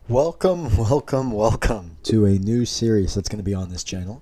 Welcome to a new series that's going to be on this channel.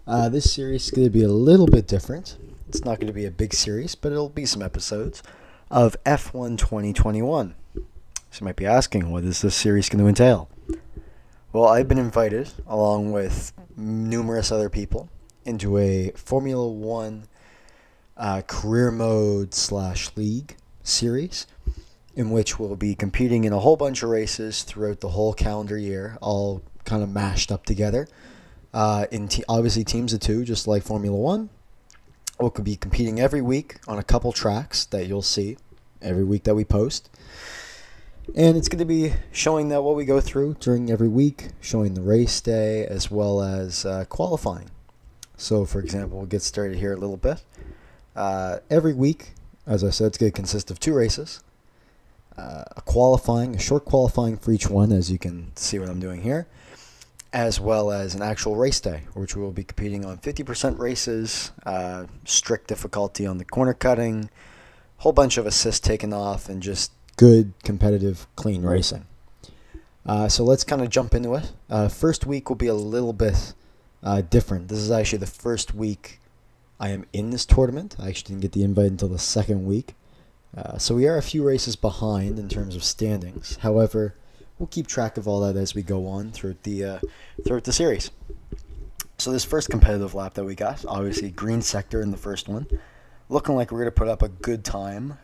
This series is going to be a little bit different. It's not going to be a big series, but it'll be some episodes of F1 2021. So you might be asking, what is this series going to entail? Well, I've been invited, along with numerous other people, into a Formula One career mode / league series, in which we'll be competing in a whole bunch of races throughout the whole calendar year, all kind of mashed up together. Obviously teams of two, just like Formula One. We'll be competing every week on a couple tracks that you'll see every week that we post. And it's going to be showing that what we go through during every week, showing the race day, as well as qualifying. So, for example, we'll get started here a little bit. Every week, as I said, it's going to consist of two races. A short qualifying for each one, as you can see what I'm doing here, as well as an actual race day, which we will be competing on 50% races, strict difficulty on the corner cutting, whole bunch of assists taken off, and just good, competitive, clean racing. So let's kind of jump into it. First week will be a little bit different. This is actually the first week I am in this tournament. I actually didn't get the invite until the second week. So we are a few races behind in terms of standings. However, we'll keep track of all that as we go on throughout the series. So this first competitive lap that we got, obviously green sector in the first one, looking like we're going to put up a good time.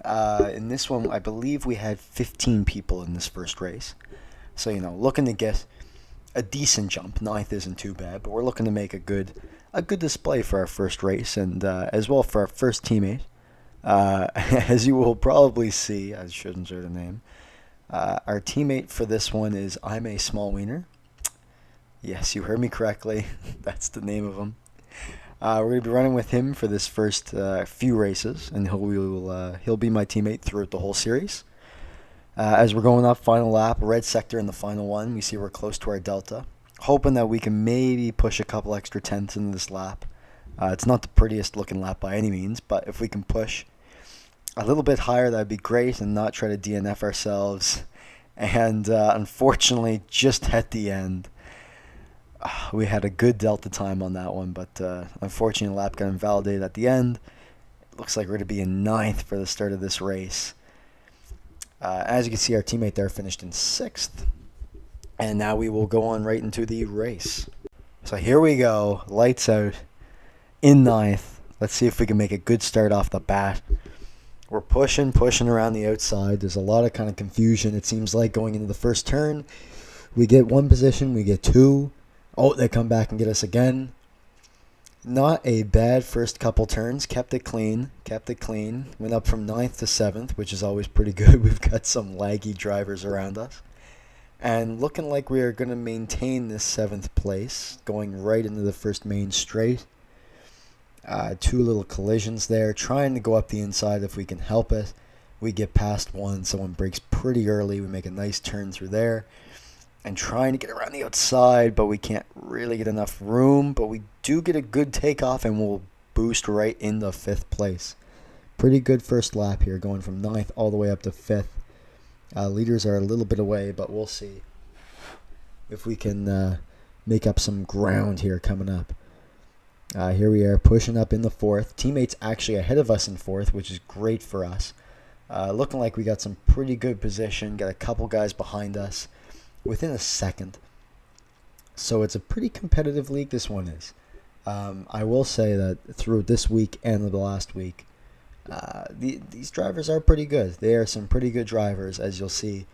In this one, I believe we had 15 people in this first race. So, looking to get a decent jump. Ninth isn't too bad, but we're looking to make a good display for our first race, and as well for our first teammate. As you will probably see, I shouldn't share the name. Our teammate for this one is I'm a Small Wiener. Yes, you heard me correctly. That's the name of him. We're going to be running with him for this first few races, and he'll be my teammate throughout the whole series. As we're going up final lap, red sector in the final one, we see we're close to our delta. Hoping that we can maybe push a couple extra tenths into this lap. It's not the prettiest looking lap by any means, but if we can push a little bit higher, that'd be great, and not try to DNF ourselves. And unfortunately, just at the end, we had a good delta time on that one, but unfortunately, lap got invalidated at the end. It looks like we're going to be in ninth for the start of this race. As you can see, our teammate there finished in sixth, and now we will go on right into the race. So here we go, lights out. In ninth. Let's see if we can make a good start off the bat. We're pushing around the outside. There's a lot of kind of confusion, it seems like, going into the first turn. We get one position, we get two. Oh, they come back and get us again. Not a bad first couple turns. Kept it clean. Went up from ninth to seventh, which is always pretty good. We've got some laggy drivers around us. And looking like we are going to maintain this seventh place, going right into the first main straight. Two little collisions there, trying to go up the inside if we can help it. We get past one, someone brakes pretty early, we make a nice turn through there, and trying to get around the outside, but we can't really get enough room, but we do get a good takeoff, and we'll boost right into fifth place. Pretty good first lap here, going from ninth all the way up to fifth. Leaders are a little bit away, but we'll see if we can make up some ground here coming up. Here we are pushing up in the fourth. Teammates actually ahead of us in fourth, which is great for us. Looking like we got some pretty good position. Got a couple guys behind us within a second. So it's a pretty competitive league, this one is. I will say that through this week and the last week, these drivers are pretty good. They are some pretty good drivers, as you'll see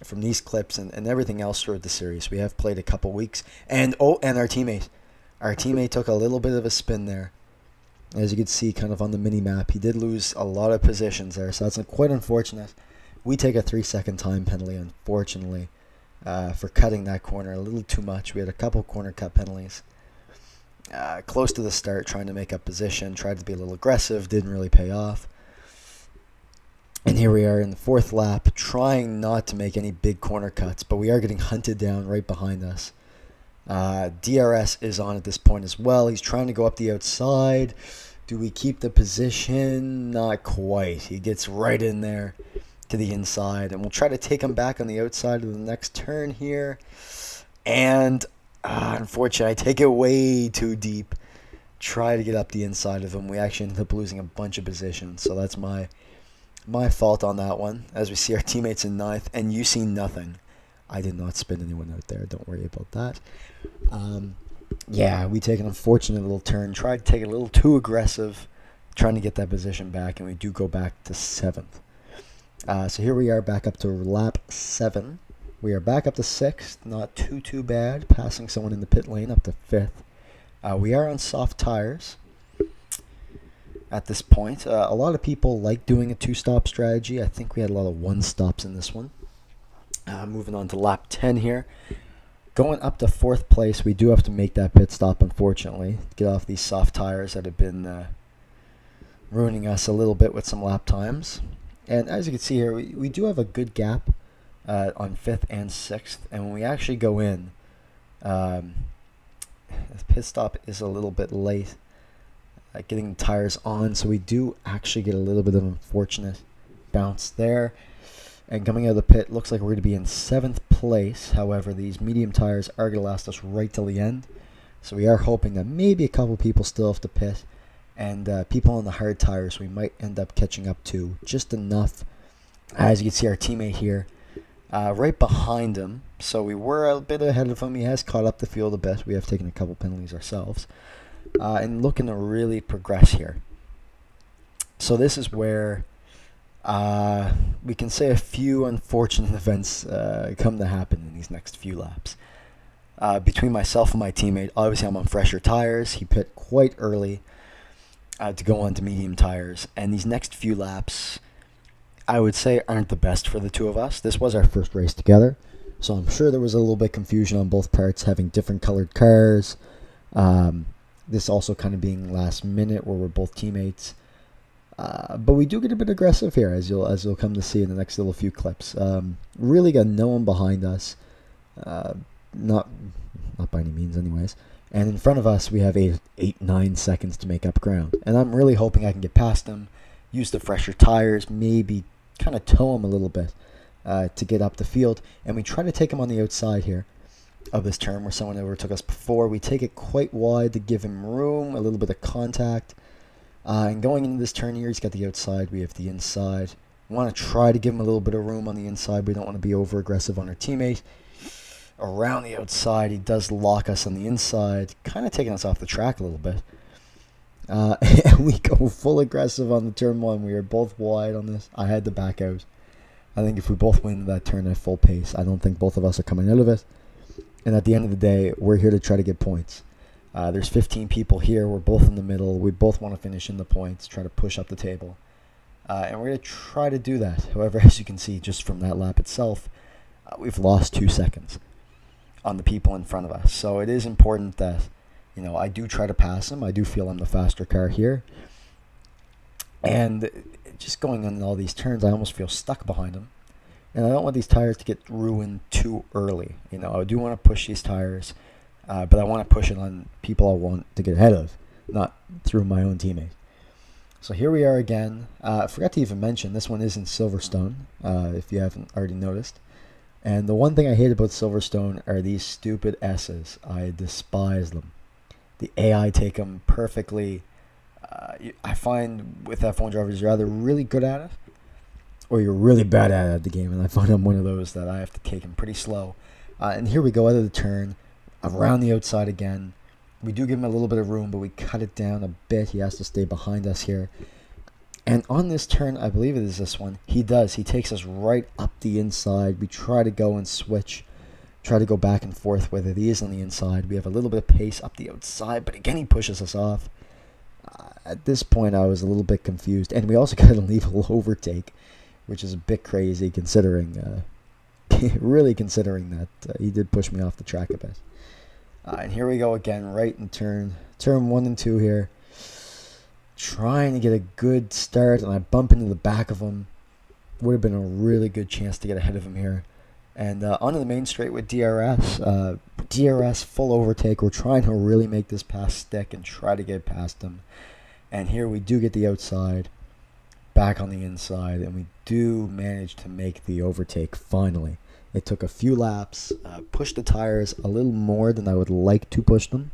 from these clips and everything else throughout the series. We have played a couple weeks. And our teammate. Our teammate took a little bit of a spin there. As you can see kind of on the mini-map, he did lose a lot of positions there, so that's quite unfortunate. We take a 3-second time penalty, unfortunately, for cutting that corner a little too much. We had a couple corner cut penalties. Close to the start, trying to make up position, tried to be a little aggressive, didn't really pay off. And here we are in the fourth lap, trying not to make any big corner cuts, but we are getting hunted down right behind us. DRS is on at this point as well. He's trying to go up the outside. Do we keep the position? Not quite. He gets right in there, to the inside, and we'll try to take him back on the outside of the next turn here. And unfortunately, I take it way too deep. Try to get up the inside of him. We actually ended up losing a bunch of position, so that's my fault on that one. As we see our teammates in ninth, and you see nothing. I did not spin anyone out there. Don't worry about that. Yeah, we take an unfortunate little turn. Tried to take it a little too aggressive, trying to get that position back, and we do go back to 7th. So here we are back up to lap 7. We are back up to 6th. Not too bad. Passing someone in the pit lane up to 5th. We are on soft tires at this point. A lot of people like doing a 2-stop strategy. I think we had a lot of 1-stops in this one. Moving on to lap 10 here. Going up to 4th place, we do have to make that pit stop, unfortunately. Get off these soft tires that have been ruining us a little bit with some lap times. And as you can see here, we do have a good gap on 5th and 6th. And when we actually go in, the pit stop is a little bit late getting the tires on. So we do actually get a little bit of an unfortunate bounce there. And coming out of the pit, looks like we're going to be in 7th place. However, these medium tires are going to last us right till the end. So we are hoping that maybe a couple people still have to pit. And people on the hard tires, we might end up catching up to just enough. As you can see, our teammate here, right behind him. So we were a bit ahead of him. He has caught up the field a bit. We have taken a couple penalties ourselves. And looking to really progress here. So this is where we can say a few unfortunate events come to happen in these next few laps. Between myself and my teammate, obviously I'm on fresher tires. He pit quite early to go on to medium tires. And these next few laps, I would say, aren't the best for the two of us. This was our first race together, so I'm sure there was a little bit of confusion on both parts, having different colored cars. This also kind of being last minute where we're both teammates. But we do get a bit aggressive here, as you'll come to see in the next little few clips. Really got no one behind us, not by any means, anyways. And in front of us, we have 9 seconds to make up ground. And I'm really hoping I can get past him, use the fresher tires, maybe kind of tow him a little bit to get up the field. And we try to take him on the outside here of this turn where someone overtook us before. We take it quite wide to give him room, a little bit of contact. And going into this turn here, he's got the outside, we have the inside. We want to try to give him a little bit of room on the inside. We don't want to be over-aggressive on our teammate. Around the outside, he does lock us on the inside, kind of taking us off the track a little bit. And we go full aggressive on the turn 1. We are both wide on this. I had to back out. I think if we both win that turn at full pace, I don't think both of us are coming out of it. And at the end of the day, we're here to try to get points. There's 15 people here. We're both in the middle. We both want to finish in the points, try to push up the table. And we're going to try to do that. However, as you can see, just from that lap itself, we've lost 2 seconds on the people in front of us. So it is important that, I do try to pass him. I do feel I'm the faster car here. And just going on all these turns, I almost feel stuck behind him. And I don't want these tires to get ruined too early. I do want to push these tires. But I want to push it on people I want to get ahead of, not through my own teammate. So here we are again. I forgot to even mention, this one is in Silverstone, if you haven't already noticed. And the one thing I hate about Silverstone are these stupid S's. I despise them. The AI take them perfectly. I find with F1 drivers, you're either really good at it, or you're really bad at the game. And I find I'm one of those that I have to take them pretty slow. And here we go out of the turn. Around the outside again. We do give him a little bit of room, but we cut it down a bit. He has to stay behind us here. And on this turn, I believe it is this one, he does. He takes us right up the inside. We try to go and switch, try to go back and forth with it. He is on the inside. We have a little bit of pace up the outside, but again, he pushes us off. At this point, I was a little bit confused. And we also got to leave a overtake, which is a bit crazy considering, really considering that he did push me off the track a bit. And here we go again, right in turn 1 and 2 here. Trying to get a good start, and I bump into the back of him. Would have been a really good chance to get ahead of him here. And onto the main straight with DRS. DRS full overtake. We're trying to really make this pass stick and try to get past him. And here we do get the outside. back on the inside, and we do manage to make the overtake finally. It took a few laps, pushed the tires a little more than I would like to push them.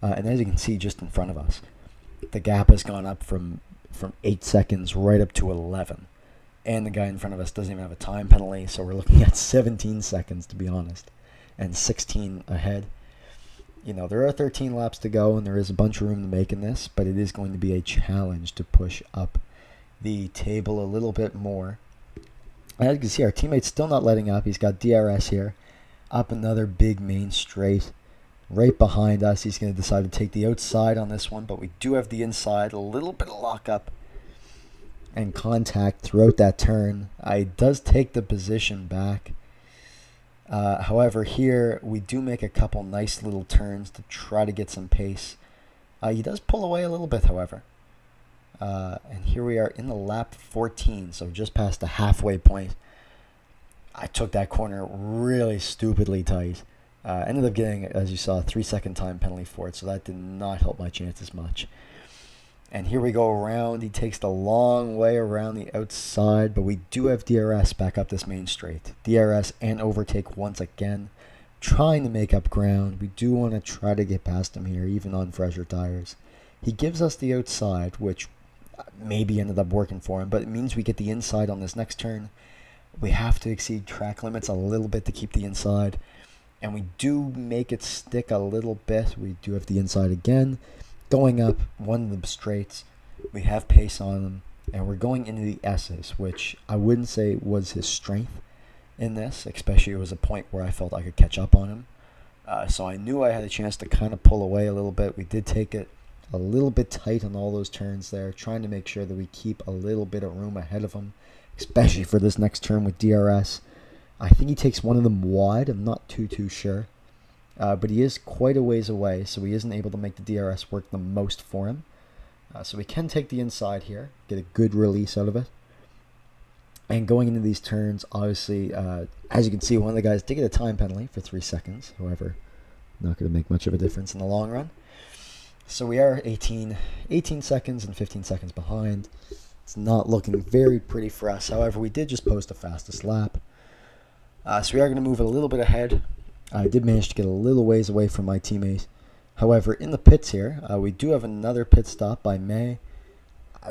And as you can see just in front of us, the gap has gone up from 8 seconds right up to 11. And the guy in front of us doesn't even have a time penalty, so we're looking at 17 seconds, to be honest, and 16 ahead. You know, there are 13 laps to go, and there is a bunch of room to make in this, but it is going to be a challenge to push up the table a little bit more. As you can see, our teammate's still not letting up. He's got DRS here, up another big main straight. Right behind us, he's going to decide to take the outside on this one, but we do have the inside, a little bit of lockup and contact throughout that turn. It does take the position back. However, here we do make a couple nice little turns to try to get some pace. He does pull away a little bit, however. And here we are in the lap 14, so just past the halfway point. I took that corner really stupidly tight. Ended up getting, as you saw, a 3-second time penalty for it, so that did not help my chances much. And here we go around. He takes the long way around the outside, but we do have DRS back up this main straight. DRS and overtake once again, trying to make up ground. We do want to try to get past him here, even on fresher tires. He gives us the outside, which maybe ended up working for him, but it means we get the inside on this next turn. We have to exceed track limits a little bit to keep the inside. And we do make it stick a little bit. We do have the inside again. Going up one of the straights. We have pace on him. And we're going into the S's, which I wouldn't say was his strength in this. Especially it was a point where I felt I could catch up on him. So I knew I had a chance to kind of pull away a little bit. We did take it a little bit tight on all those turns there. Trying to make sure that we keep a little bit of room ahead of him. Especially for this next turn with DRS. I think he takes one of them wide. I'm not too sure. But he is quite a ways away, so he isn't able to make the DRS work the most for him. So we can take the inside here, get a good release out of it. And going into these turns, obviously, as you can see, one of the guys did get a time penalty for 3 seconds. However, not going to make much of a difference in the long run. So we are 18 seconds and 15 seconds behind. It's not looking very pretty for us. However, we did just post the fastest lap. So we are going to move a little bit ahead. I did manage to get a little ways away from my teammate. However, in the pits here, we do have another pit stop by May,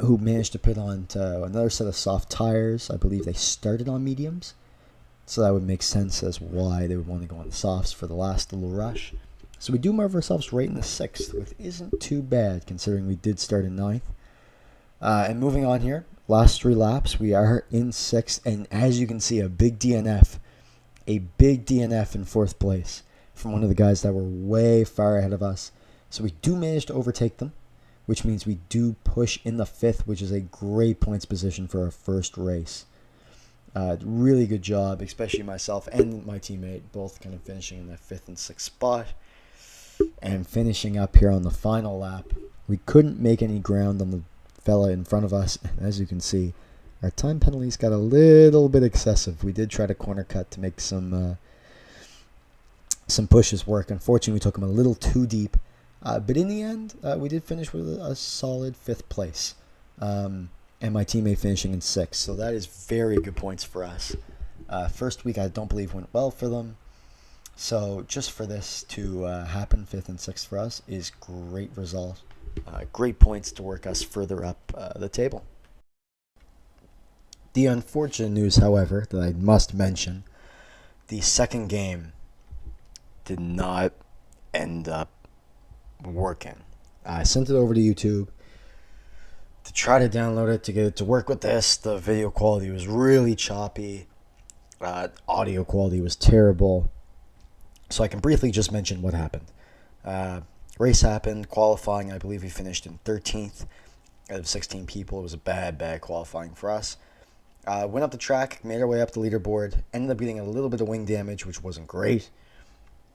who managed to put on to another set of soft tires. I believe they started on mediums. So that would make sense as why they would want to go on the softs for the last little rush. So we do move ourselves right in the 6th, which isn't too bad considering we did start in 9th. And moving on here, last 3 laps, we are in 6th. And as you can see, a big DNF in 4th place from one of the guys that were way far ahead of us. So we do manage to overtake them, which means we do push in the 5th, which is a great points position for our first race. Really good job, especially myself and my teammate, both kind of finishing in that 5th and 6th spot. And finishing up here on the final lap, we couldn't make any ground on the fella in front of us. And as you can see, our time penalties got a little bit excessive. We did try to corner cut to make some pushes work. Unfortunately, we took them a little too deep. But in the end, we did finish with a solid 5th place. And my teammate finishing in 6th. So that is very good points for us. First week, I don't believe went well for them. So just for this to happen, 5th and 6th for us, is great result. Great points to work us further up the table. The unfortunate news, however, that I must mention, the second game did not end up working. I sent it over to YouTube to try to download it to get it to work with this. The video quality was really choppy. Audio quality was terrible. So I can briefly just mention what happened. Race happened, qualifying, I believe we finished in 13th out of 16 people. It was a bad qualifying for us. Went up the track, made our way up the leaderboard, ended up getting a little bit of wing damage, which wasn't great.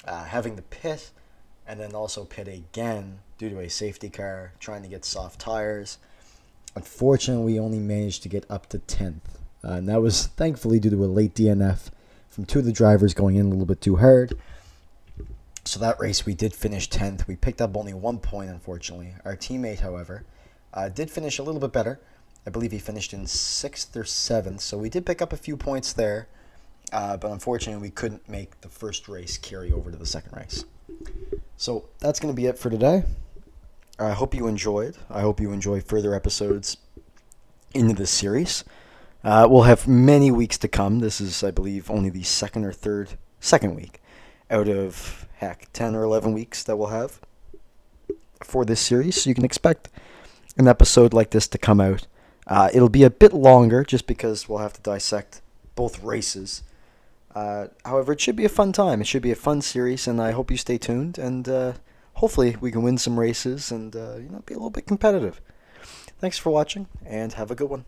Having to pit, and then also pit again due to a safety car, trying to get soft tires. Unfortunately, we only managed to get up to 10th. And that was thankfully due to a late DNF from 2 of the drivers going in a little bit too hard. So that race, we did finish 10th. We picked up only 1 point, unfortunately. Our teammate, however, did finish a little bit better. I believe he finished in 6th or 7th, so we did pick up a few points there. But unfortunately, we couldn't make the first race carry over to the second race. So that's going to be it for today. I hope you enjoyed. I hope you enjoy further episodes into this series. We'll have many weeks to come. This is, I believe, only the second week out of, 10 or 11 weeks that we'll have for this series. So you can expect an episode like this to come out. It'll be a bit longer just because we'll have to dissect both races. However, it should be a fun time. It should be a fun series, and I hope you stay tuned. And hopefully we can win some races and be a little bit competitive. Thanks for watching, and have a good one.